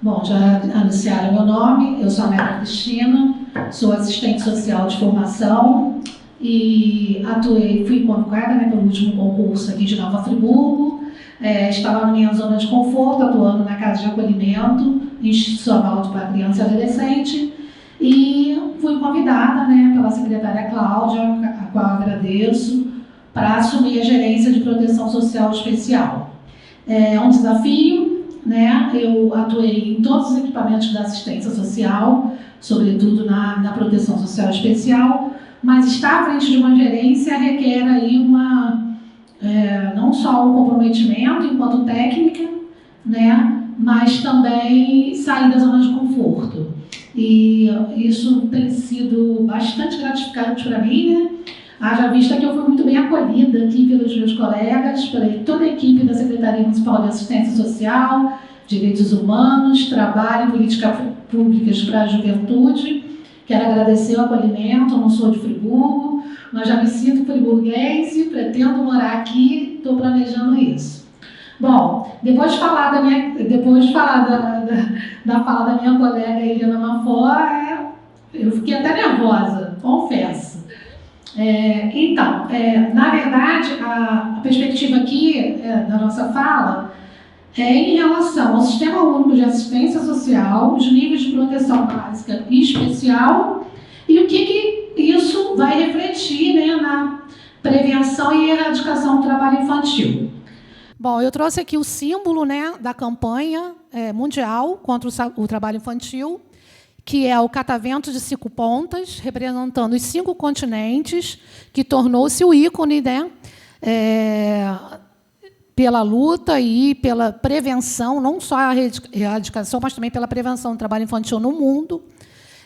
Bom, já anunciaram meu nome, eu sou a Maria Cristina, sou assistente social de formação e fui convocada, né, pelo último concurso aqui de Nova Friburgo. Estava na minha zona de conforto, atuando na casa de acolhimento institucional para criança e adolescente, e fui convidada, né, pela secretária Cláudia, a qual agradeço, para assumir a gerência de proteção social especial. É um desafio, né? Eu atuei em todos os equipamentos da assistência social, sobretudo na proteção social especial, mas estar à frente de uma gerência requer aí não só um comprometimento enquanto técnica, né? Mas também sair da zona de conforto. E isso tem sido bastante gratificante para mim, né? Haja vista que eu fui muito bem acolhida aqui pelos meus colegas, pela toda a equipe da Secretaria Municipal de Assistência Social, Direitos Humanos, Trabalho e Políticas Públicas para a Juventude. Quero agradecer o acolhimento, eu não sou de Friburgo, mas já me sinto friburguense, pretendo morar aqui, estou planejando isso. Bom, depois de falar da fala da minha colega Eliana Mafó, eu fiquei até nervosa, confesso. Na verdade, a perspectiva aqui da nossa fala é em relação ao Sistema Único de Assistência Social, os níveis de proteção básica e especial, e o que isso vai refletir, né, na prevenção e erradicação do trabalho infantil. Bom, eu trouxe aqui o símbolo, né, da campanha mundial contra o trabalho infantil, que é o catavento de 5 pontas, representando os 5 continentes, que tornou-se o ícone, né, pela luta e pela prevenção, não só a erradicação, mas também pela prevenção do trabalho infantil no mundo.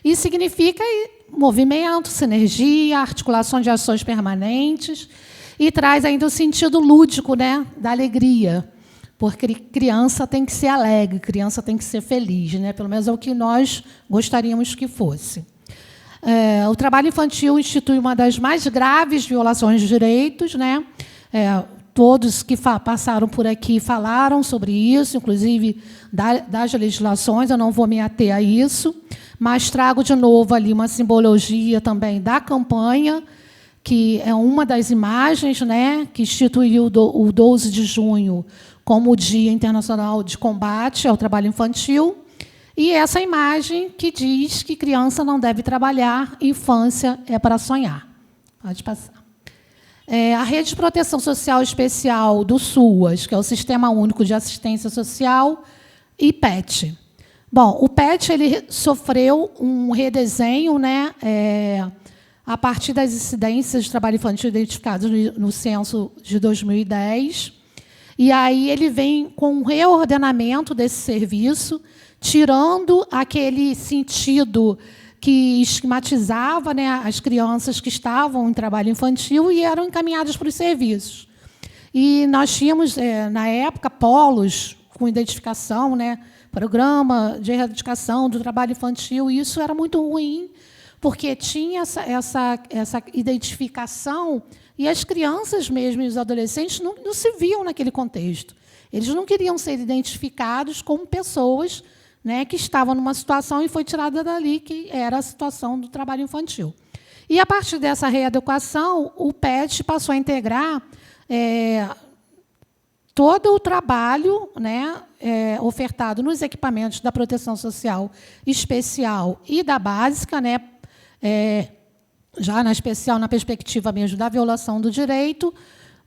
E significa movimento, sinergia, articulação de ações permanentes, e traz ainda o sentido lúdico, né, da alegria. Porque criança tem que ser alegre, criança tem que ser feliz, né? Pelo menos é o que nós gostaríamos que fosse. O trabalho infantil institui uma das mais graves violações de direitos, né? Todos que passaram por aqui falaram sobre isso, inclusive das legislações, eu não vou me ater a isso, mas trago de novo ali uma simbologia também da campanha, que é uma das imagens, né, que instituiu o 12 de junho como o Dia Internacional de Combate ao Trabalho Infantil, e essa imagem que diz que criança não deve trabalhar, infância é para sonhar. Pode passar. A Rede de Proteção Social Especial do SUAS, que é o Sistema Único de Assistência Social, e PET. Bom, o PET ele sofreu um redesenho, né, a partir das incidências de trabalho infantil identificadas no censo de 2010. E aí ele vem com um reordenamento desse serviço, tirando aquele sentido que estigmatizava, né, as crianças que estavam em trabalho infantil e eram encaminhadas para os serviços. E nós tínhamos, na época, polos com identificação, né, programa de erradicação do trabalho infantil, e isso era muito ruim, porque tinha essa identificação e as crianças mesmo e os adolescentes não se viam naquele contexto. Eles não queriam ser identificados como pessoas, né, que estavam numa situação e foi tirada dali, que era a situação do trabalho infantil. E, a partir dessa readequação, o PET passou a integrar todo o trabalho, né, ofertado nos equipamentos da proteção social especial e da básica, né, já na especial, na perspectiva mesmo da violação do direito,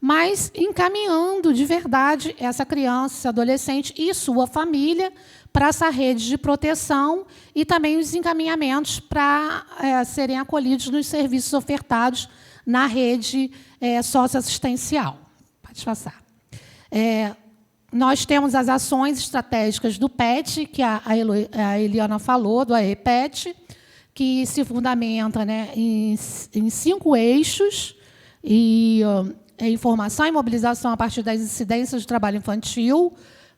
mas encaminhando de verdade essa criança, esse adolescente e sua família para essa rede de proteção e também os encaminhamentos para serem acolhidos nos serviços ofertados na rede socioassistencial. Pode passar. Nós temos as ações estratégicas do PET, que a Eliana falou, do AEPET, que se fundamenta, né, em 5 eixos, e informação e mobilização a partir das incidências de trabalho infantil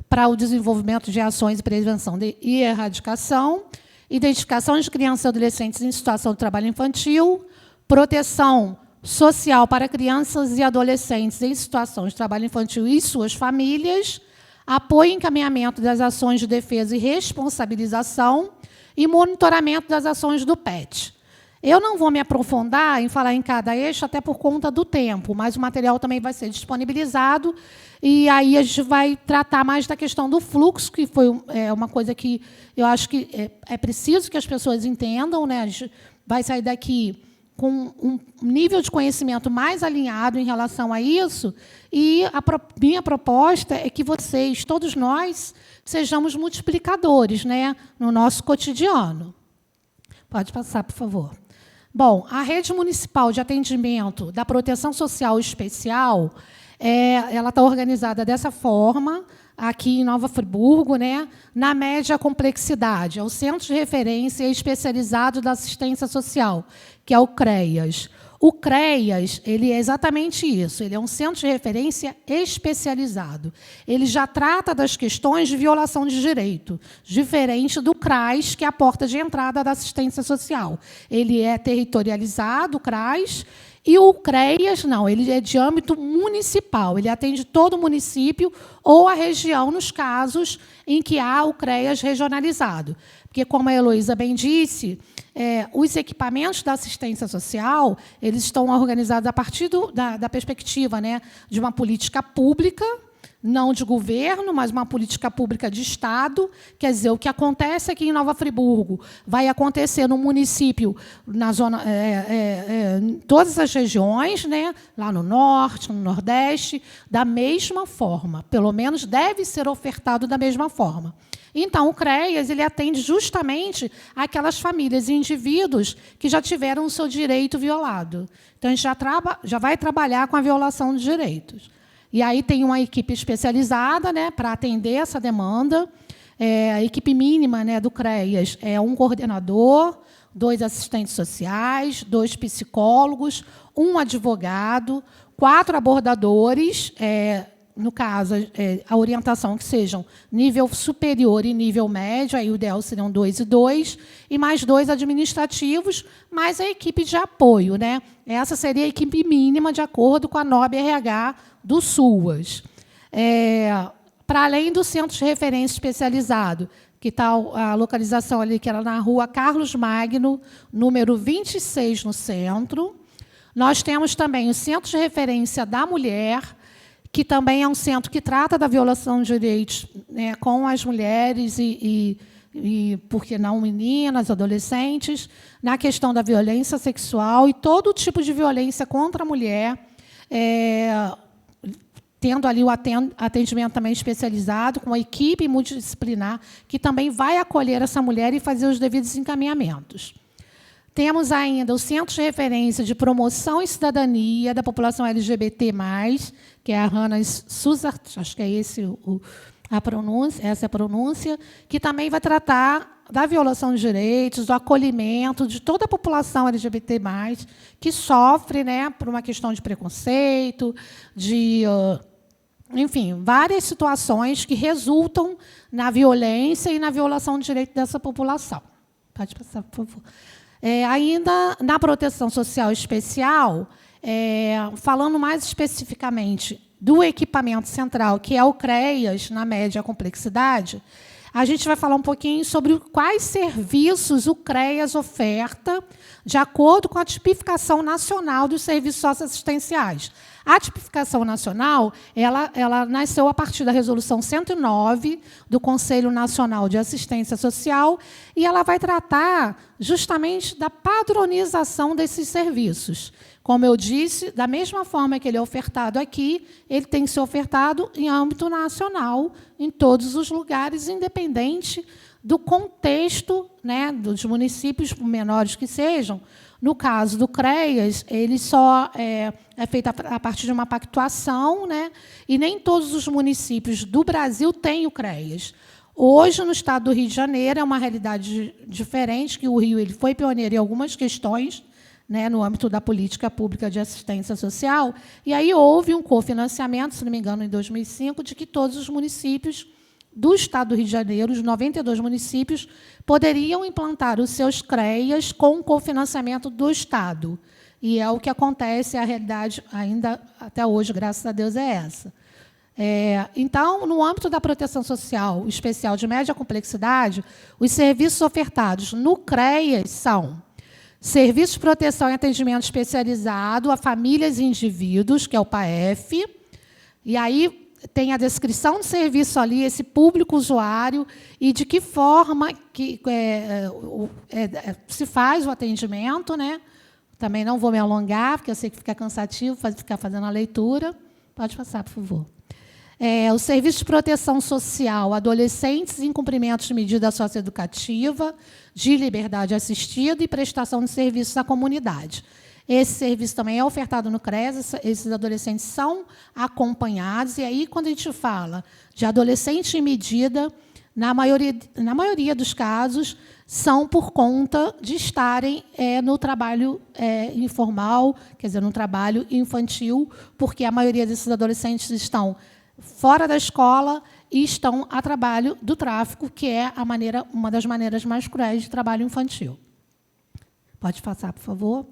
para o desenvolvimento de ações de prevenção e erradicação, identificação de crianças e adolescentes em situação de trabalho infantil, proteção social para crianças e adolescentes em situação de trabalho infantil e suas famílias, apoio e encaminhamento das ações de defesa e responsabilização e monitoramento das ações do PET. Eu não vou me aprofundar em falar em cada eixo, até por conta do tempo, mas o material também vai ser disponibilizado, e aí a gente vai tratar mais da questão do fluxo, que foi uma coisa que eu acho que é preciso que as pessoas entendam, né? A gente vai sair daqui com um nível de conhecimento mais alinhado em relação a isso, e minha proposta é que vocês, todos nós, sejamos multiplicadores, né, no nosso cotidiano. Pode passar, por favor. Bom, a Rede Municipal de Atendimento da Proteção Social Especial, ela está organizada dessa forma, aqui em Nova Friburgo, né, na média complexidade. É o Centro de Referência Especializado da Assistência Social, que é o CREAS. O CREAS, ele é exatamente isso, ele é um centro de referência especializado. Ele já trata das questões de violação de direito, diferente do CRAS, que é a porta de entrada da assistência social. Ele é territorializado, o CRAS, e o CREAS, não, ele é de âmbito municipal, ele atende todo o município ou a região, nos casos em que há o CREAS regionalizado. Porque, como a Heloísa bem disse, os equipamentos da assistência social, eles estão organizados a partir da perspectiva, né, de uma política pública, não de governo, mas uma política pública de Estado. Quer dizer, o que acontece aqui em Nova Friburgo vai acontecer no município, na zona, em todas as regiões, né, lá no Norte, no Nordeste, da mesma forma. Pelo menos deve ser ofertado da mesma forma. Então, o CREAS ele atende justamente aquelas famílias e indivíduos que já tiveram o seu direito violado. Então, a gente já vai trabalhar com a violação de direitos. E aí tem uma equipe especializada, né, para atender essa demanda. A equipe mínima, né, do CREAS é um coordenador, 2 assistentes sociais, 2 psicólogos, 1 advogado, 4 abordadores, no caso, a orientação que sejam nível superior e nível médio, aí o ideal seriam 2 e 2, e mais 2 administrativos, mais a equipe de apoio, né? Essa seria a equipe mínima, de acordo com a NOB-RH do SUAS. Para além do centro de referência especializado, que está a localização ali, que era na rua Carlos Magno, número 26, no centro. Nós temos também o Centro de Referência da Mulher, que também é um centro que trata da violação de direitos, né, com as mulheres e, por que não, meninas, adolescentes, na questão da violência sexual e todo tipo de violência contra a mulher, tendo ali o atendimento também especializado, com a equipe multidisciplinar, que também vai acolher essa mulher e fazer os devidos encaminhamentos. Temos ainda o Centro de Referência de Promoção e Cidadania da População LGBT+, que é a Hannah Suzart, acho que é essa a pronúncia, que também vai tratar da violação de direitos, do acolhimento de toda a população LGBT+, que sofre, né, por uma questão de preconceito, enfim, várias situações que resultam na violência e na violação de direito dessa população. Pode passar, por favor. Ainda na proteção social especial, falando mais especificamente do equipamento central, que é o CREAS, na média complexidade, a gente vai falar um pouquinho sobre quais serviços o CREAS oferta, de acordo com a tipificação nacional dos serviços socioassistenciais. A tipificação nacional, ela nasceu a partir da Resolução 109 do Conselho Nacional de Assistência Social, e ela vai tratar justamente da padronização desses serviços. Como eu disse, da mesma forma que ele é ofertado aqui, ele tem que ser ofertado em âmbito nacional, em todos os lugares, independente do contexto, né, dos municípios, menores que sejam. No caso do CREAS, ele só é feito a partir de uma pactuação, né, e nem todos os municípios do Brasil têm o CREAS. Hoje, no estado do Rio de Janeiro, é uma realidade diferente, que o Rio ele foi pioneiro em algumas questões, né, no âmbito da política pública de assistência social, e aí houve um cofinanciamento, se não me engano, em 2005, de que todos os municípios do estado do Rio de Janeiro, os 92 municípios, poderiam implantar os seus CREAS com cofinanciamento do Estado. E é o que acontece, a realidade ainda até hoje, graças a Deus, é essa. Então, no âmbito da proteção social especial de média complexidade, os serviços ofertados no CREAS são serviços de proteção e atendimento especializado a famílias e indivíduos, que é o PAEF, e aí tem a descrição do serviço ali, esse público usuário, e de que forma que se faz o atendimento, né? Também não vou me alongar, porque eu sei que fica cansativo ficar fazendo a leitura. Pode passar, por favor. O Serviço de Proteção Social, adolescentes em cumprimento de medida socioeducativa, de liberdade assistida e prestação de serviços à comunidade. Esse serviço também é ofertado no CREAS, esses adolescentes são acompanhados, e aí, quando a gente fala de adolescente em medida, na maioria dos casos, são por conta de estarem no trabalho informal, quer dizer, no trabalho infantil, porque a maioria desses adolescentes estão fora da escola e estão a trabalho do tráfico, que é uma das maneiras mais cruéis de trabalho infantil. Pode passar, por favor.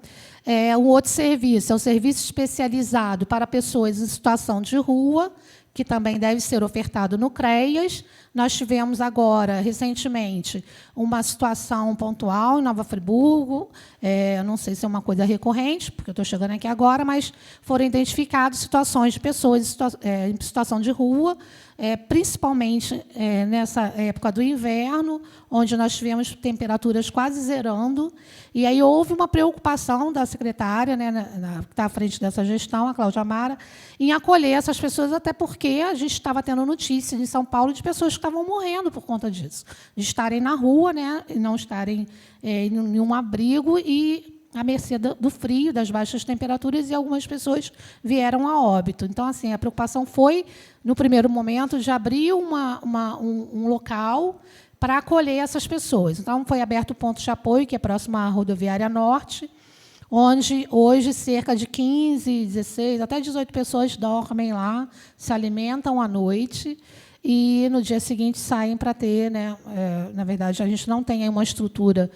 Um outro serviço é o serviço especializado para pessoas em situação de rua, que também deve ser ofertado no CREAS. Nós tivemos agora, recentemente, uma situação pontual em Nova Friburgo, não sei se é uma coisa recorrente, porque eu estou chegando aqui agora, mas foram identificadas situações de pessoas em situação de rua, principalmente nessa época do inverno, onde nós tivemos temperaturas quase zerando, e aí houve uma preocupação da secretária, né, que está à frente dessa gestão, a Cláudia Amara, em acolher essas pessoas, até porque a gente estava tendo notícia em São Paulo de pessoas que estavam morrendo por conta disso, de estarem na rua, né, e não estarem em nenhum abrigo e à mercê do frio, das baixas temperaturas, e algumas pessoas vieram a óbito. Então, assim, a preocupação foi, no primeiro momento, de abrir um local para acolher essas pessoas. Então, foi aberto o ponto de apoio, que é próximo à Rodoviária Norte, onde hoje cerca de 15, 16, até 18 pessoas dormem lá, se alimentam à noite, e no dia seguinte saem para ter, né, na verdade, a gente não tem aí uma estrutura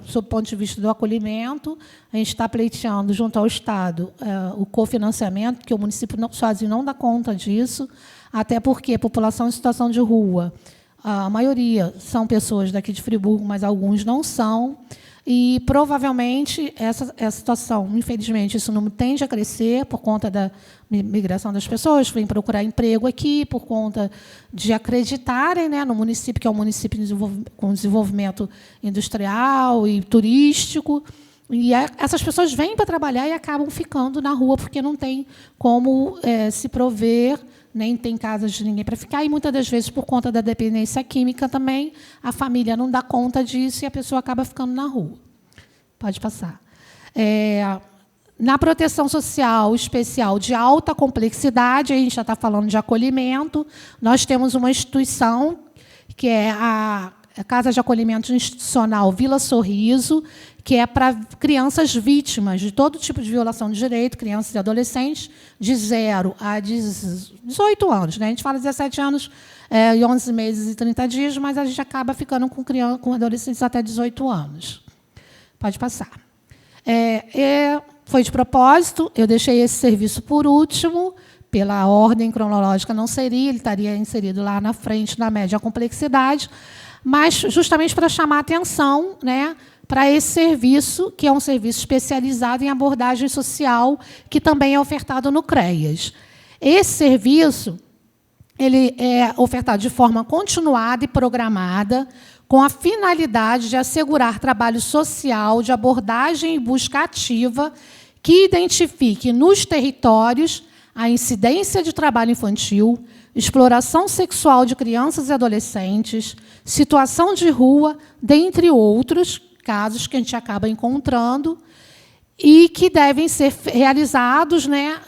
sob o ponto de vista do acolhimento, a gente está pleiteando junto ao Estado o cofinanciamento, porque o município sozinho não dá conta disso, até porque a população em situação de rua, a maioria são pessoas daqui de Friburgo, mas alguns não são, e, provavelmente, essa situação, infelizmente, isso não tende a crescer por conta da migração das pessoas, vêm procurar emprego aqui, por conta de acreditarem, né, no município, que é um município com desenvolvimento industrial e turístico, e essas pessoas vêm para trabalhar e acabam ficando na rua, porque não tem como se prover, nem tem casa de ninguém para ficar, e muitas das vezes, por conta da dependência química também, a família não dá conta disso e a pessoa acaba ficando na rua. Pode passar. Na proteção social especial de alta complexidade, a gente já está falando de acolhimento, nós temos uma instituição, que é a Casa de Acolhimento Institucional Vila Sorriso, que é para crianças vítimas de todo tipo de violação de direito, crianças e adolescentes, de 0 a 18 anos. Né? A gente fala 17 anos e 11 meses e 30 dias, mas a gente acaba ficando com adolescentes até 18 anos. Pode passar. Foi de propósito, eu deixei esse serviço por último, pela ordem cronológica não seria, ele estaria inserido lá na frente, na média complexidade, mas justamente para chamar a atenção, né, para esse serviço, que é um serviço especializado em abordagem social, que também é ofertado no CREAS. Esse serviço ele é ofertado de forma continuada e programada, com a finalidade de assegurar trabalho social de abordagem e busca ativa que identifique nos territórios a incidência de trabalho infantil, exploração sexual de crianças e adolescentes, situação de rua, dentre outros casos que a gente acaba encontrando, e que devem ser realizados, né,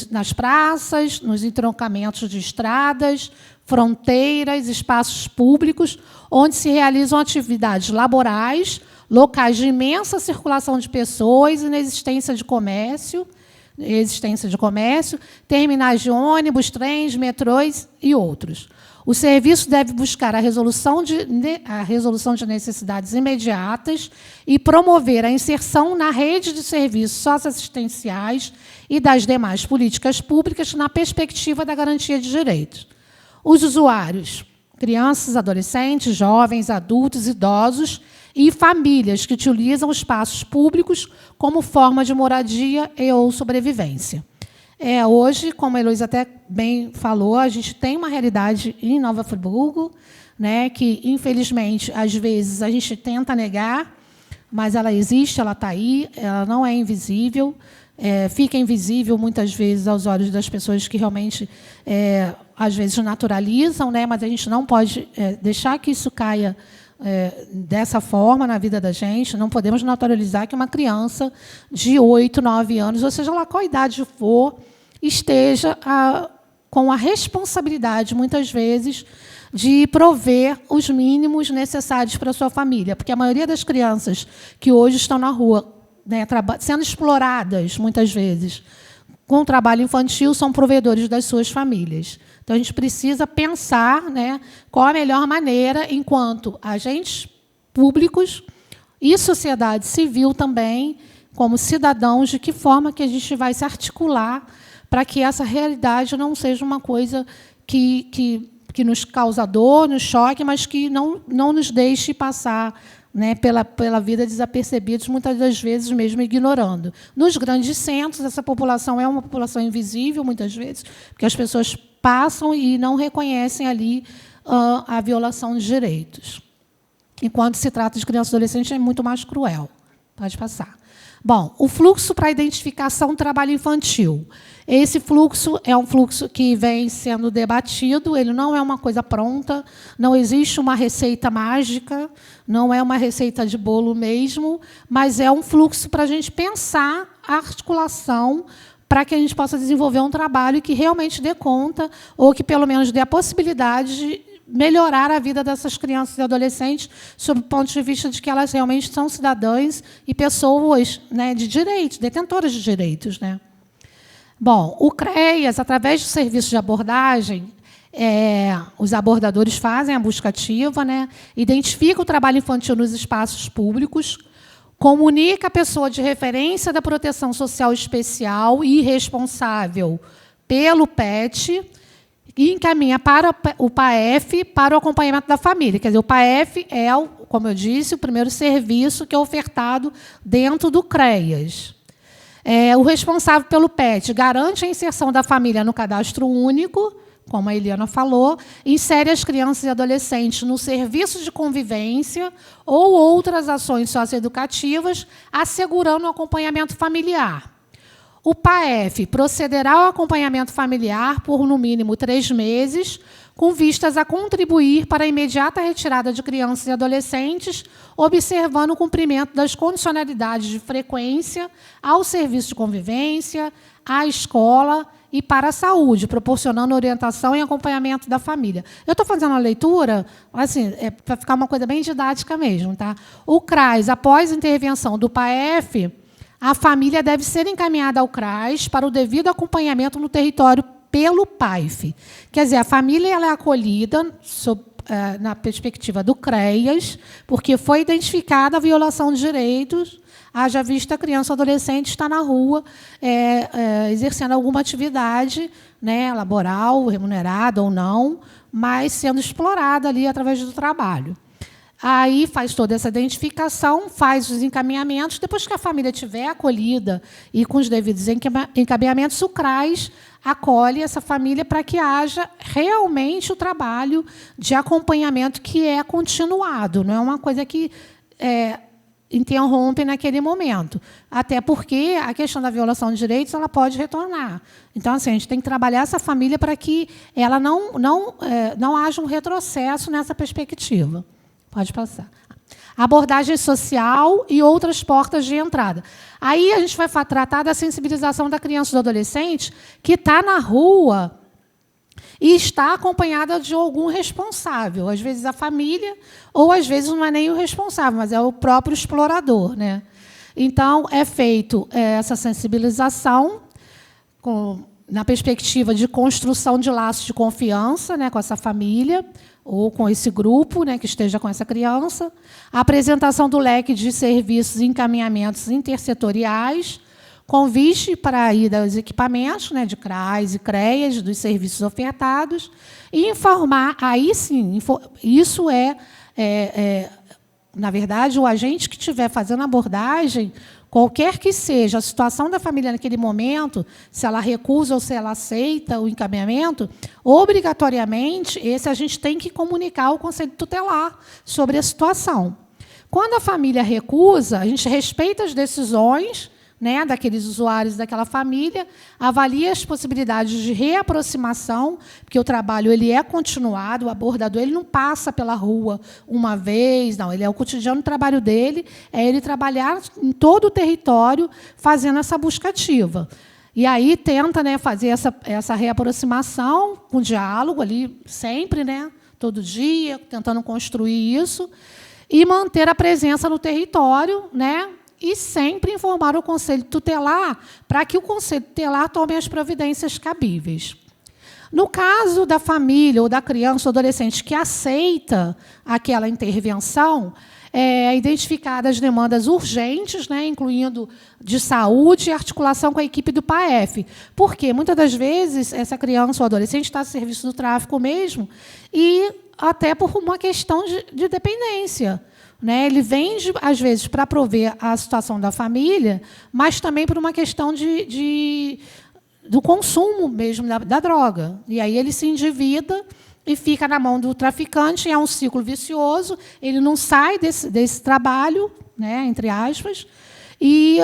nas praças, nos entroncamentos de estradas, fronteiras, espaços públicos, onde se realizam atividades laborais, locais de imensa circulação de pessoas, inexistência de comércio, existência de comércio, terminais de ônibus, trens, metrôs e outros. O serviço deve buscar a resolução de necessidades imediatas e promover a inserção na rede de serviços socioassistenciais e das demais políticas públicas na perspectiva da garantia de direitos. Os usuários, crianças, adolescentes, jovens, adultos, idosos e famílias que utilizam espaços públicos como forma de moradia e ou sobrevivência. Hoje, como a Heloísa até bem falou, a gente tem uma realidade em Nova Friburgo, né, que, infelizmente, às vezes, a gente tenta negar, mas ela existe, ela está aí, ela não é invisível, fica invisível, muitas vezes, aos olhos das pessoas que realmente, às vezes, naturalizam, né, mas a gente não pode deixar que isso caia dessa forma na vida da gente. Não podemos naturalizar que uma criança de 8, 9 anos, ou seja lá qual idade for, esteja com a responsabilidade, muitas vezes, de prover os mínimos necessários para a sua família. Porque a maioria das crianças que hoje estão na rua, né, sendo exploradas, muitas vezes, com o trabalho infantil, são provedores das suas famílias. Então, a gente precisa pensar, né, qual a melhor maneira, enquanto agentes públicos e sociedade civil também, como cidadãos, de que forma que a gente vai se articular para que essa realidade não seja uma coisa que nos causa dor, nos choque, mas que não nos deixe passar, né, pela vida desapercebidos, muitas das vezes mesmo ignorando. Nos grandes centros, essa população é uma população invisível, muitas vezes, porque as pessoas passam e não reconhecem ali a violação de direitos. Enquanto se trata de criança e adolescente, é muito mais cruel. Pode passar. Bom, o fluxo para a identificação do trabalho infantil. Esse fluxo é um fluxo que vem sendo debatido, ele não é uma coisa pronta, não existe uma receita mágica, não é uma receita de bolo mesmo, mas é um fluxo para a gente pensar a articulação para que a gente possa desenvolver um trabalho que realmente dê conta, ou que, pelo menos, dê a possibilidade de melhorar a vida dessas crianças e adolescentes, sob o ponto de vista de que elas realmente são cidadãs e pessoas, né, de direitos, detentoras de direitos, né? Bom, o CREAS, através do serviço de abordagem, os abordadores fazem a busca ativa, né, identifica o trabalho infantil nos espaços públicos, comunica a pessoa de referência da proteção social especial e responsável pelo PET e encaminha para o PAEF para o acompanhamento da família. Quer dizer, o PAEF é, como eu disse, o primeiro serviço que é ofertado dentro do CREAS. O responsável pelo PET garante a inserção da família no cadastro único, como a Eliana falou, insere as crianças e adolescentes no serviço de convivência ou outras ações socioeducativas, assegurando o acompanhamento familiar. O PAEF procederá ao acompanhamento familiar por, no mínimo, 3 meses, com vistas a contribuir para a imediata retirada de crianças e adolescentes, observando o cumprimento das condicionalidades de frequência ao serviço de convivência, à escola e para a saúde, proporcionando orientação e acompanhamento da família. Eu estou fazendo a leitura, assim, para ficar uma coisa bem didática mesmo, tá? O CRAS, após a intervenção do PAEF, a família deve ser encaminhada ao CRAS para o devido acompanhamento no território pelo PAEF. Quer dizer, a família ela é acolhida na perspectiva do CREAS, porque foi identificada a violação de direitos, haja vista a criança ou adolescente está na rua exercendo alguma atividade, né, laboral, remunerada ou não, mas sendo explorada ali através do trabalho. Aí faz toda essa identificação, faz os encaminhamentos. Depois que a família estiver acolhida e com os devidos encaminhamentos, o CRAS acolhe essa família para que haja realmente o trabalho de acompanhamento que é continuado, não é uma coisa que interrompe naquele momento. Até porque a questão da violação de direitos ela pode retornar. Então, assim, a gente tem que trabalhar essa família para que ela não haja um retrocesso nessa perspectiva. Pode passar. Abordagem social e outras portas de entrada. Aí a gente vai tratar da sensibilização da criança e do adolescente que está na rua e está acompanhada de algum responsável. Às vezes a família, ou às vezes não é nem o responsável, mas é o próprio explorador, né? Então, é feito essa sensibilização na perspectiva de construção de laços de confiança, né, com essa família ou com esse grupo, né, que esteja com essa criança, a apresentação do leque de serviços e encaminhamentos intersetoriais, convite para a ida aos equipamentos, né, de CRAs e CREAs, dos serviços ofertados, e informar, aí sim, isso na verdade, o agente que estiver fazendo a abordagem, qualquer que seja a situação da família naquele momento, se ela recusa ou se ela aceita o encaminhamento, obrigatoriamente, esse a gente tem que comunicar ao Conselho Tutelar sobre a situação. Quando a família recusa, a gente respeita as decisões, né, daqueles usuários daquela família, avalia as possibilidades de reaproximação, porque o trabalho ele é continuado, o abordador ele não passa pela rua uma vez, não, ele é o cotidiano do trabalho dele, é ele trabalhar em todo o território fazendo essa busca ativa. E aí tenta, né, fazer essa reaproximação com diálogo ali, sempre, né, todo dia, tentando construir isso, e manter a presença no território, né, e sempre informar o Conselho Tutelar para que o Conselho Tutelar tome as providências cabíveis. No caso da família ou da criança ou adolescente que aceita aquela intervenção, identificadas demandas urgentes, né, incluindo de saúde e articulação com a equipe do PAEF. Porque, muitas das vezes, essa criança ou adolescente está a serviço do tráfico mesmo, e até por uma questão de dependência. Né, ele vem, às vezes, para prover a situação da família, mas também por uma questão do consumo mesmo da droga. E aí ele se endivida e fica na mão do traficante, e é um ciclo vicioso, ele não sai desse trabalho, né, entre aspas, e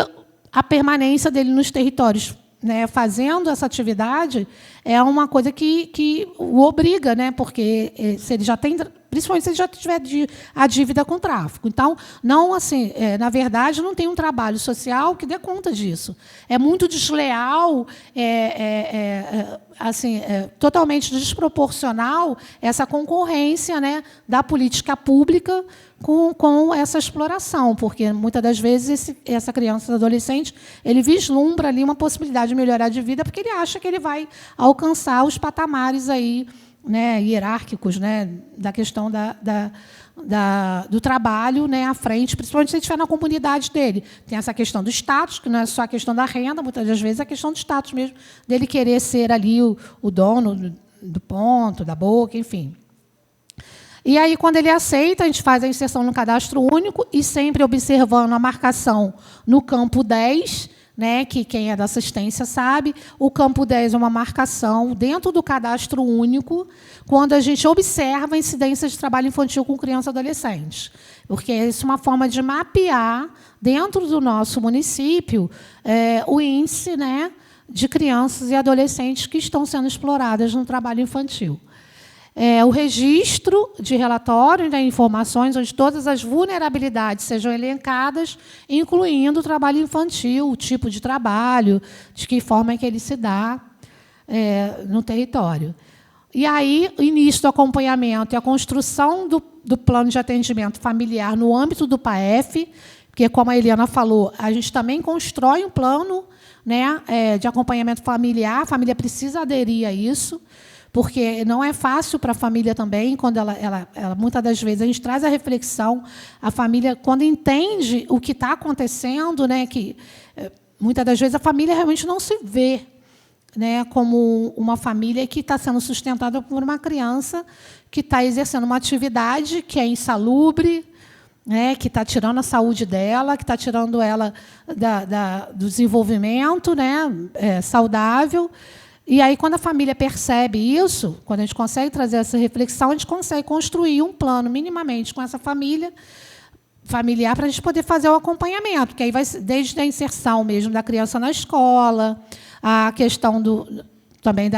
a permanência dele nos territórios, né, fazendo essa atividade, é uma coisa que o obriga, né, porque se ele já tem, principalmente se ele já tiver a dívida com o tráfico. Então, não assim, na verdade, não tem um trabalho social que dê conta disso. É muito desleal, totalmente desproporcional essa concorrência, né, da política pública com essa exploração, porque, muitas das vezes, essa criança, adolescente, ele vislumbra ali uma possibilidade de melhorar de vida, porque ele acha que ele vai alcançar os patamares aí, né, hierárquicos, né, da questão do trabalho, né, à frente, principalmente se ele estiver na comunidade dele. Tem essa questão do status, que não é só a questão da renda, muitas das vezes é a questão do status mesmo, dele querer ser ali o dono do ponto, da boca, enfim. E aí, quando ele aceita, a gente faz a inserção no cadastro único e sempre observando a marcação no campo 10, né, que quem é da assistência sabe, o campo 10 é uma marcação dentro do cadastro único, quando a gente observa a incidência de trabalho infantil com crianças e adolescentes. Porque isso é uma forma de mapear, dentro do nosso município, o índice, né, de crianças e adolescentes que estão sendo exploradas no trabalho infantil. O registro de relatórios, né, informações onde todas as vulnerabilidades sejam elencadas, incluindo o trabalho infantil, o tipo de trabalho, de que forma é que ele se dá no território. E aí, o início do acompanhamento e a construção do plano de atendimento familiar no âmbito do PAEF, porque, como a Eliana falou, a gente também constrói um plano, né, de acompanhamento familiar, a família precisa aderir a isso, porque não é fácil para a família também, quando ela, muitas das vezes, a gente traz a reflexão, a família, quando entende o que está acontecendo, né, que muitas das vezes a família realmente não se vê, né, como uma família que está sendo sustentada por uma criança que está exercendo uma atividade que é insalubre, né, que está tirando a saúde dela, que está tirando ela do desenvolvimento, né, saudável. E aí, quando a família percebe isso, quando a gente consegue trazer essa reflexão, a gente consegue construir um plano, minimamente, com essa família familiar, para a gente poder fazer o acompanhamento, que aí vai desde a inserção mesmo da criança na escola, a questão também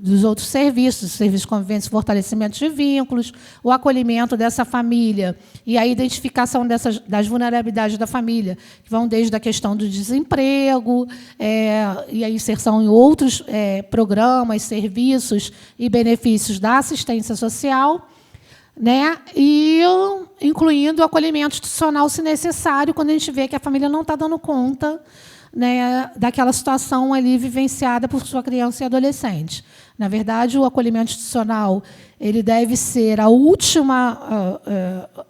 dos outros serviços de convivência e fortalecimento de vínculos, o acolhimento dessa família e a identificação das vulnerabilidades da família, que vão desde a questão do desemprego e a inserção em outros programas, serviços e benefícios da assistência social, né, e incluindo o acolhimento institucional, se necessário, quando a gente vê que a família não está dando conta né, daquela situação ali vivenciada por sua criança e adolescente. Na verdade, o acolhimento institucional ele deve ser a última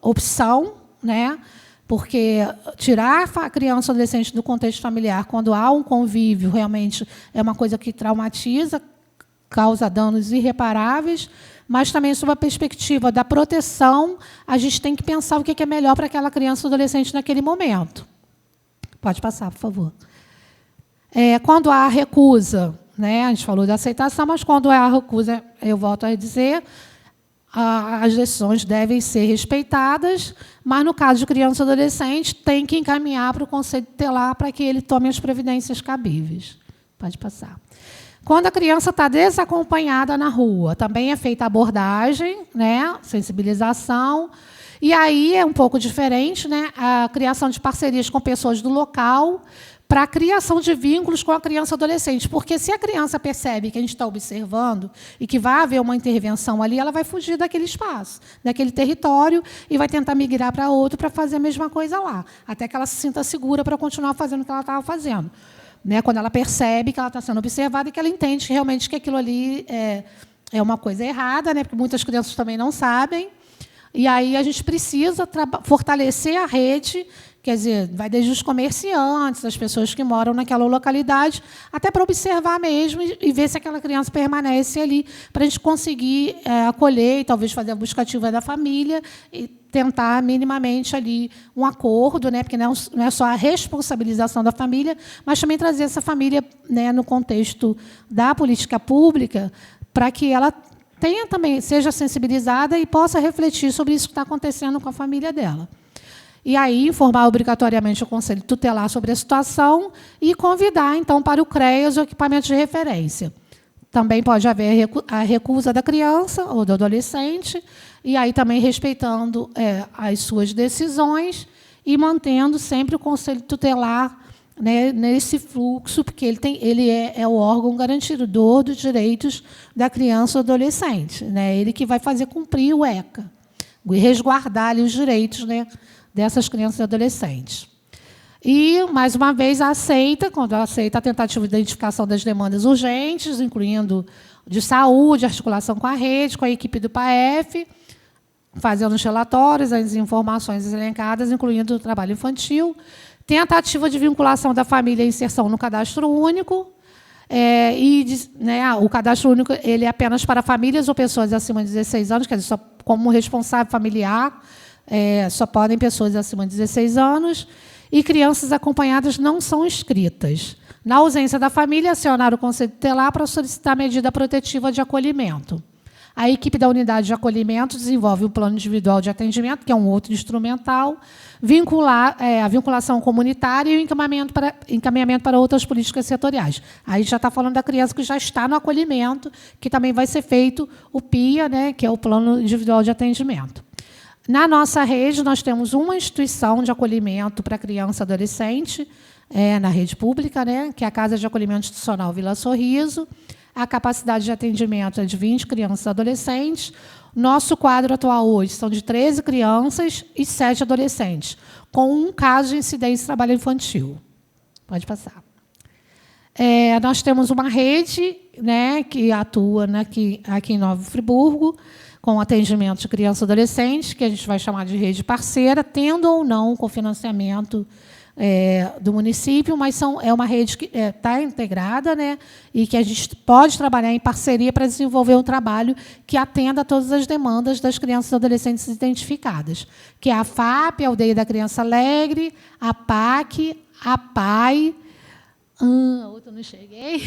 opção, né, porque tirar a criança ou adolescente do contexto familiar, quando há um convívio, realmente é uma coisa que traumatiza, causa danos irreparáveis, mas também, sob a perspectiva da proteção, a gente tem que pensar o que é melhor para aquela criança ou adolescente naquele momento. Pode passar, por favor. Quando há recusa, né, a gente falou da aceitação, mas quando há recusa, eu volto a dizer, as decisões devem ser respeitadas, mas, no caso de criança ou adolescente, tem que encaminhar para o Conselho Tutelar para que ele tome as providências cabíveis. Pode passar. Quando a criança está desacompanhada na rua, também é feita abordagem, né, sensibilização, e aí é um pouco diferente, né, a criação de parcerias com pessoas do local para a criação de vínculos com a criança e adolescente. Porque se a criança percebe que a gente está observando e que vai haver uma intervenção ali, ela vai fugir daquele espaço, daquele território, e vai tentar migrar para outro para fazer a mesma coisa lá, até que ela se sinta segura para continuar fazendo o que ela estava fazendo. Né, quando ela percebe que ela está sendo observada e que ela entende realmente que aquilo ali é uma coisa errada, né, porque muitas crianças também não sabem. E aí a gente precisa fortalecer a rede, quer dizer, vai desde os comerciantes, as pessoas que moram naquela localidade, até para observar mesmo e ver se aquela criança permanece ali, para a gente conseguir acolher e talvez fazer a busca ativa da família e tentar minimamente ali um acordo, né, porque não é só a responsabilização da família, mas também trazer essa família, né, no contexto da política pública, para que ela tenha também, seja sensibilizada e possa refletir sobre isso que está acontecendo com a família dela. E aí, informar obrigatoriamente o Conselho Tutelar sobre a situação e convidar, então, para o CREAS o equipamento de referência. Também pode haver a recusa da criança ou do adolescente, e aí também respeitando as suas decisões e mantendo sempre o Conselho Tutelar, né, nesse fluxo, porque ele é o órgão garantidor dos direitos da criança ou adolescente. Né, ele que vai fazer cumprir o ECA, e resguardar ali os direitos, né, dessas crianças e adolescentes. E, mais uma vez, quando aceita a tentativa de identificação das demandas urgentes, incluindo de saúde, articulação com a rede, com a equipe do PAEF, fazendo os relatórios, as informações elencadas, incluindo o trabalho infantil, tentativa de vinculação da família e inserção no cadastro único, o cadastro único ele é apenas para famílias ou pessoas acima de 16 anos, quer dizer, só como responsável familiar, só podem pessoas acima de 16 anos, e crianças acompanhadas não são inscritas. Na ausência da família, acionar o Conselho Tutelar para solicitar medida protetiva de acolhimento. A equipe da unidade de acolhimento desenvolve o plano individual de atendimento, que é um outro instrumental, a vinculação comunitária e o encaminhamento para outras políticas setoriais. Aí já está falando da criança que já está no acolhimento, que também vai ser feito o PIA, né, que é o plano individual de atendimento. Na nossa rede, nós temos uma instituição de acolhimento para criança e adolescente, na rede pública, né, que é a Casa de Acolhimento Institucional Vila Sorriso. A capacidade de atendimento é de 20 crianças e adolescentes. Nosso quadro atual hoje são de 13 crianças e 7 adolescentes, com um caso de incidência de trabalho infantil. Pode passar. Nós temos uma rede, né, que atua aqui em Nova Friburgo, com atendimento de criança e adolescente, que a gente vai chamar de rede parceira, tendo ou não cofinanciamento do município, mas é uma rede que está integrada, né, e que a gente pode trabalhar em parceria para desenvolver um trabalho que atenda a todas as demandas das crianças e adolescentes identificadas, que é a FAP, a Aldeia da Criança Alegre, a PAC, a PAI, a outra não cheguei,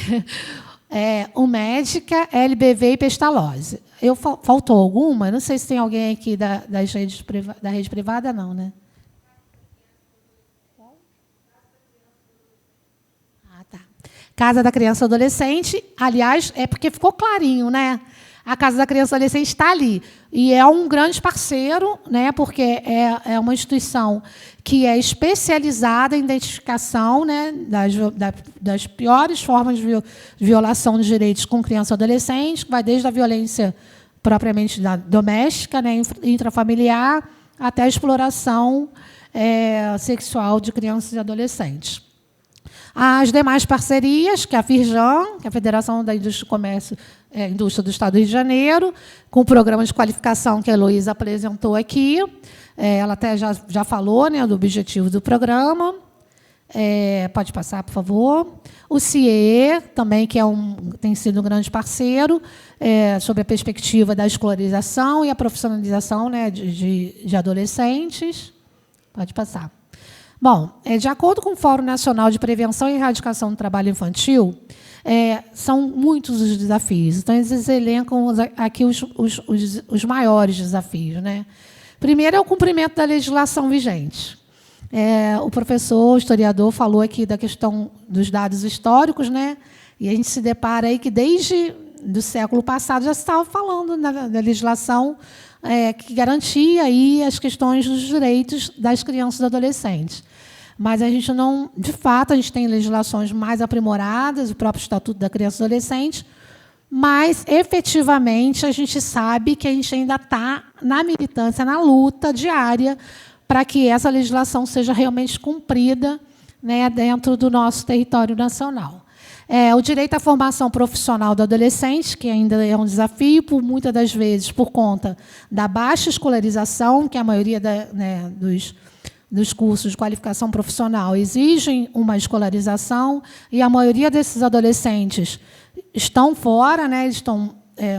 o Médica, LBV e Pestalozzi. Faltou alguma? Não sei se tem alguém aqui da rede privada, não, né? Casa da Criança e Adolescente, aliás, é porque ficou clarinho, né? A Casa da Criança e Adolescente está ali. E é um grande parceiro, né? Porque é uma instituição que é especializada em identificação, né, das piores formas de violação de direitos com criança e adolescente, que vai desde a violência propriamente doméstica, né, intrafamiliar, até a exploração sexual de crianças e adolescentes. As demais parcerias, que é a FIRJAN, que é a Federação da Indústria e Comércio Indústria do Estado do Rio de Janeiro, com o programa de qualificação que a Heloísa apresentou aqui. Ela até já falou, né, do objetivo do programa. Pode passar, por favor. O CIE, também, que tem sido um grande parceiro, sobre a perspectiva da escolarização e a profissionalização, né, de adolescentes. Pode passar. Bom, de acordo com o Fórum Nacional de Prevenção e Erradicação do Trabalho Infantil, são muitos os desafios. Então, eles elencam aqui os maiores desafios, né? Primeiro é o cumprimento da legislação vigente. O professor, o historiador, falou aqui da questão dos dados históricos, né? E a gente se depara aí que, desde o século passado, já se estava falando da legislação que garantia aí as questões dos direitos das crianças e adolescentes. Mas a gente não, de fato, a gente tem legislações mais aprimoradas, o próprio Estatuto da Criança e Adolescente, mas, efetivamente, a gente sabe que a gente ainda está na militância, na luta diária, para que essa legislação seja realmente cumprida, né, dentro do nosso território nacional. O direito à formação profissional do adolescente, que ainda é um desafio, muitas das vezes por conta da baixa escolarização, que a maioria dos cursos de qualificação profissional exigem uma escolarização, e a maioria desses adolescentes estão fora, né,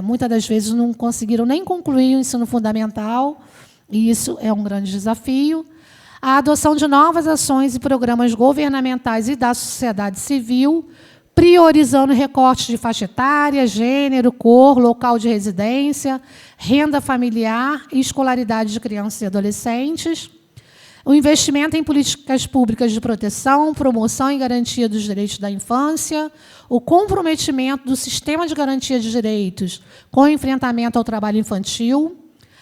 muitas das vezes não conseguiram nem concluir o ensino fundamental, e isso é um grande desafio. A adoção de novas ações e programas governamentais e da sociedade civil, priorizando recortes de faixa etária, gênero, cor, local de residência, renda familiar e escolaridade de crianças e adolescentes. O investimento em políticas públicas de proteção, promoção e garantia dos direitos da infância, o comprometimento do sistema de garantia de direitos com o enfrentamento ao trabalho infantil,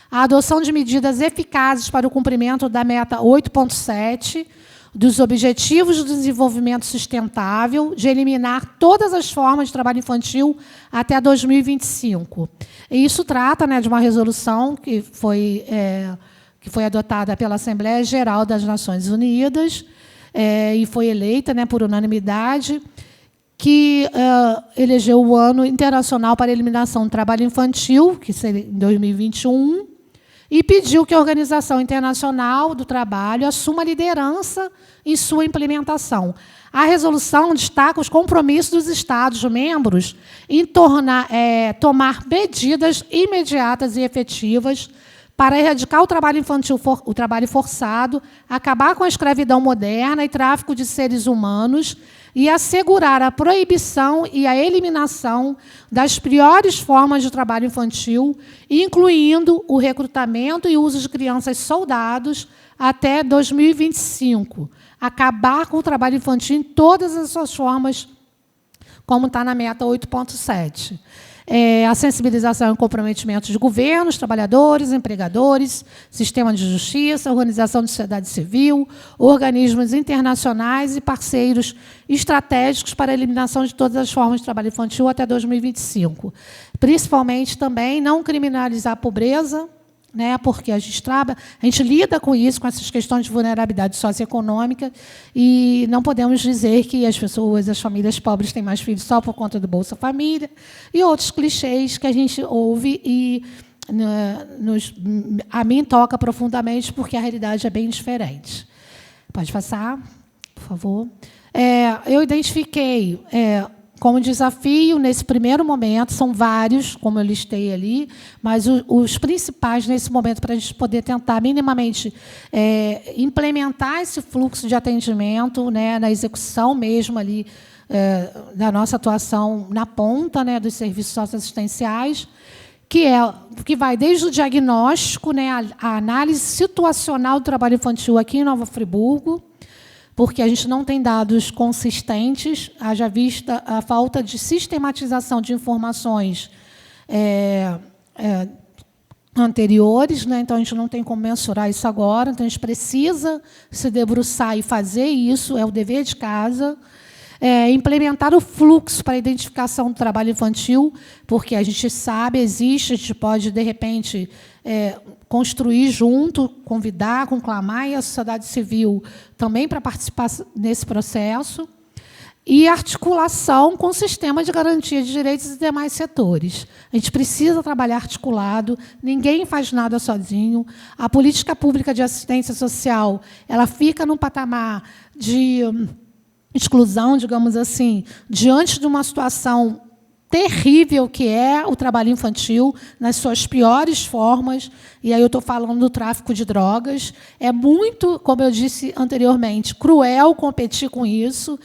a adoção de medidas eficazes para o cumprimento da meta 8.7, dos Objetivos do Desenvolvimento Sustentável, de eliminar todas as formas de trabalho infantil até 2025. E isso trata, né, de uma resolução que foi adotada pela Assembleia Geral das Nações Unidas e foi eleita, né, por unanimidade, que elegeu o Ano Internacional para a Eliminação do Trabalho Infantil, que seria em 2021, e pediu que a Organização Internacional do Trabalho assuma a liderança em sua implementação. A resolução destaca os compromissos dos Estados-membros em tomar medidas imediatas e efetivas para erradicar o trabalho infantil, o trabalho forçado, acabar com a escravidão moderna e tráfico de seres humanos e assegurar a proibição e a eliminação das piores formas de trabalho infantil, incluindo o recrutamento e uso de crianças soldados até 2025. Acabar com o trabalho infantil em todas as suas formas, como está na meta 8.7. A sensibilização e comprometimento de governos, trabalhadores, empregadores, sistema de justiça, organização de sociedade civil, organismos internacionais e parceiros estratégicos para a eliminação de todas as formas de trabalho infantil até 2025. Principalmente também não criminalizar a pobreza, né, porque a gente lida com isso, com essas questões de vulnerabilidade socioeconômica, e não podemos dizer que as famílias pobres têm mais filhos só por conta do Bolsa Família, e outros clichês que a gente ouve e a mim toca profundamente, porque a realidade é bem diferente. Pode passar, por favor. Eu identifiquei como desafio, nesse primeiro momento, são vários, como eu listei ali, mas os principais, nesse momento, para a gente poder tentar minimamente implementar esse fluxo de atendimento, né, na execução mesmo ali da nossa atuação na ponta, né, dos serviços socioassistenciais, que vai desde o diagnóstico, né, a análise situacional do trabalho infantil aqui em Nova Friburgo, porque a gente não tem dados consistentes, haja vista a falta de sistematização de informações anteriores, né? Então, a gente não tem como mensurar isso agora, então a gente precisa se debruçar e fazer isso, é o dever de casa. Implementar o fluxo para a identificação do trabalho infantil, porque a gente sabe, a gente pode, de repente, construir junto, convidar, conclamar, e a sociedade civil também para participar nesse processo. e articulação com o sistema de garantia de direitos e demais setores. A gente precisa trabalhar articulado, ninguém faz nada sozinho. A política pública de assistência social ela fica num patamar de exclusão, digamos assim, diante de uma situação terrível que é o trabalho infantil, nas suas piores formas, e aí eu estou falando do tráfico de drogas. É muito, como eu disse anteriormente, cruel competir com isso,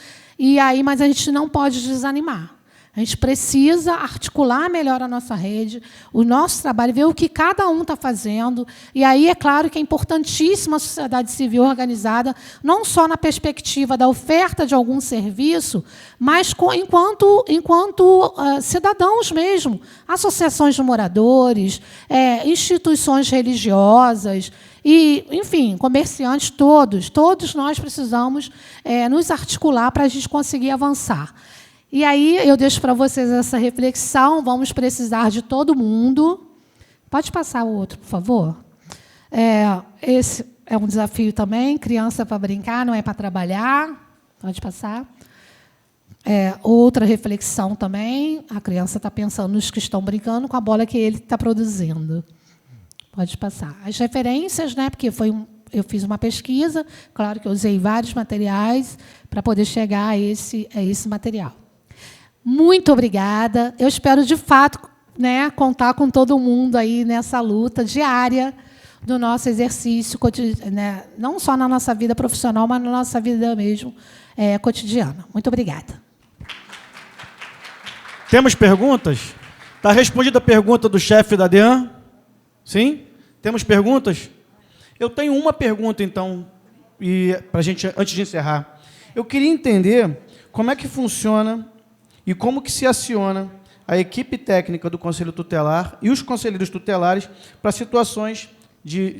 mas a gente não pode desanimar. A gente precisa articular melhor a nossa rede, o nosso trabalho, ver o que cada um está fazendo. E aí, é claro que é importantíssima a sociedade civil organizada, não só na perspectiva da oferta de algum serviço, mas enquanto cidadãos mesmo, associações de moradores, instituições religiosas, e, enfim, comerciantes todos nós precisamos nos articular para a gente conseguir avançar. E aí eu deixo para vocês essa reflexão, vamos precisar de todo mundo. Pode passar o outro, por favor? Esse é um desafio também, criança para brincar, não é para trabalhar. Pode passar. Outra reflexão também, a criança está pensando nos que estão brincando com a bola que ele está produzindo. Pode passar. As referências, né, porque eu fiz uma pesquisa, claro que eu usei vários materiais para poder chegar a esse material. Muito obrigada. Eu espero, de fato, né, contar com todo mundo aí nessa luta diária do nosso exercício, né, não só na nossa vida profissional, mas na nossa vida mesmo cotidiana. Muito obrigada. Temos perguntas? Está respondida a pergunta do chefe da DEAN? Sim? Temos perguntas? Eu tenho uma pergunta, então, para a gente, antes de encerrar. Eu queria entender como é que funciona e como que se aciona a equipe técnica do Conselho Tutelar e os conselheiros tutelares para situações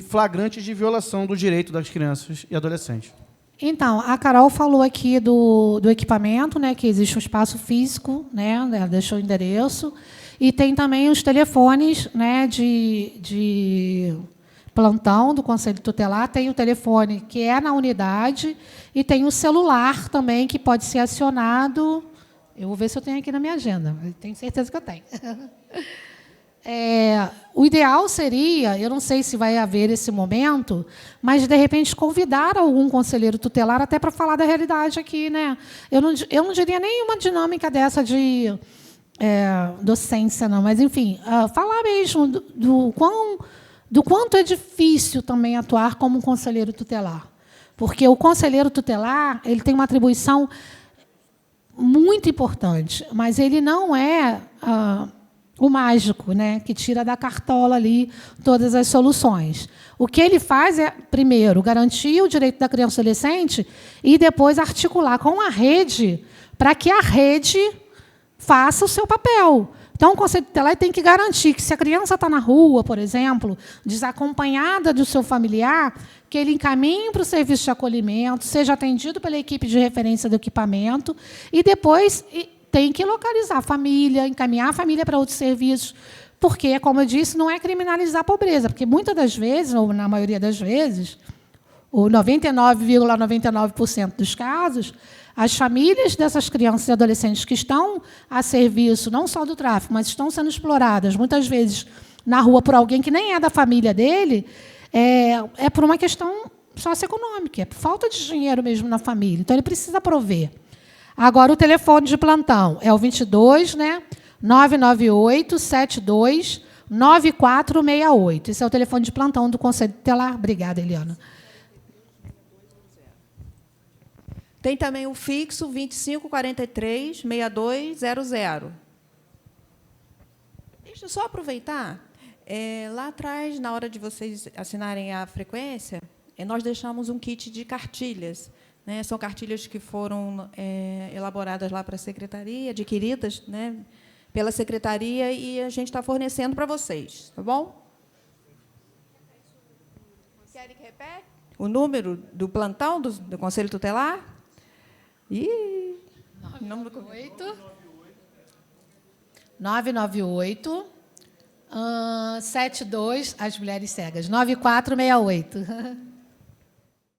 flagrantes de violação do direito das crianças e adolescentes. Então, a Carol falou aqui do equipamento, né, que existe um espaço físico, né, ela deixou o endereço, e tem também os telefones, né, de plantão do Conselho Tutelar, tem o telefone que é na unidade e tem o celular também que pode ser acionado. Eu vou ver se eu tenho aqui na minha agenda. Tenho certeza que eu tenho. O ideal seria, eu não sei se vai haver esse momento, mas, de repente, convidar algum conselheiro tutelar até para falar da realidade aqui, né? Eu não diria nenhuma dinâmica dessa de docência, não, mas, enfim, falar mesmo do quanto é difícil também atuar como um conselheiro tutelar. Porque o conselheiro tutelar ele tem uma atribuição muito importante, mas ele não é o mágico, né, que tira da cartola ali todas as soluções. O que ele faz é, primeiro, garantir o direito da criança e adolescente e depois articular com a rede para que a rede faça o seu papel. Então, o Conselho Tutelar tem que garantir que, se a criança está na rua, por exemplo, desacompanhada do seu familiar, que ele encaminhe para o serviço de acolhimento, seja atendido pela equipe de referência do equipamento, e depois tem que localizar a família, encaminhar a família para outros serviços, porque, como eu disse, não é criminalizar a pobreza, porque, muitas das vezes, ou na maioria das vezes, ou 99,99% dos casos, as famílias dessas crianças e adolescentes que estão a serviço não só do tráfico, mas estão sendo exploradas, muitas vezes, na rua por alguém que nem é da família dele, é por uma questão socioeconômica, é por falta de dinheiro mesmo na família. Então, ele precisa prover. Agora, o telefone de plantão é o 22, né, 998-72-9468. Esse é o telefone de plantão do Conselho Tutelar. Obrigada, Eliana. Tem também o fixo 2543-6200. Deixa eu só aproveitar. Lá atrás, na hora de vocês assinarem a frequência, nós deixamos um kit de cartilhas. Né? São cartilhas que foram elaboradas lá para a secretaria, adquiridas, né, pela secretaria, e a gente está fornecendo para vocês. Tá bom? Querem que repete? O número do plantão do Conselho Tutelar? 998 72, as mulheres cegas, 9468.